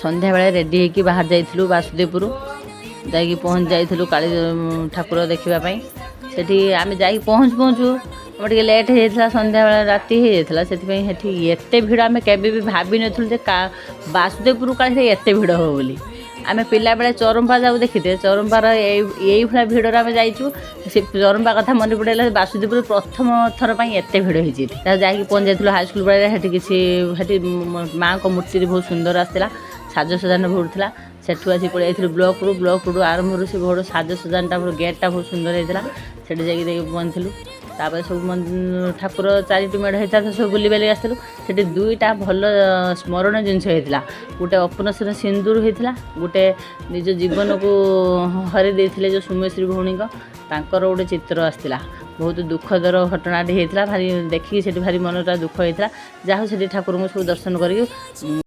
संध्या बेले रेडी होकर बाहर जाइलु वासुदेवपुर जाकि पहुँच जाइलु काली ठाकुर देखापी सेठी आम जा पहुँचु पहुँचु आम टे लेट हो संध्या बेले राति हो जाती एत भिड़ आम के भाभी नु वासुदेवपुर काली एत भिड़ हो बोली आम पिला बेले चरंपा जाऊ देखीते चरंपार यही भाया भिड़े आम जाइचु से चरंपा कथा मन पड़ेगा वासुदेवपुर प्रथम थर पर एत भिड़ होती जाकि पहुँच जाइलु हाईस्कल बेले किसी माँ को मूर्ति बहुत सुंदर आसला साजसजान बहुत था सेठू आसी पड़े ब्लॉक रू आरंभ से बहुत साजसजानटा गेटा बहुत सुंदर होता से पहुँचलु तापर सब ठाकुर चारिटी मेढ़ होता सब बुली बाली आसलु से दुईटा भल स्मरण जिनस होता गोटे अपनश्र सिंदूर होता गोटे निज जीवन को हरि देते जो सुमेश्री भौणी तांकर गोटे चित्र आसला बहुत दुखदर घटनाटी होता भारी देखिए भारी मनटा दुख होता जहाँ से ठाकुर को सब दर्शन कर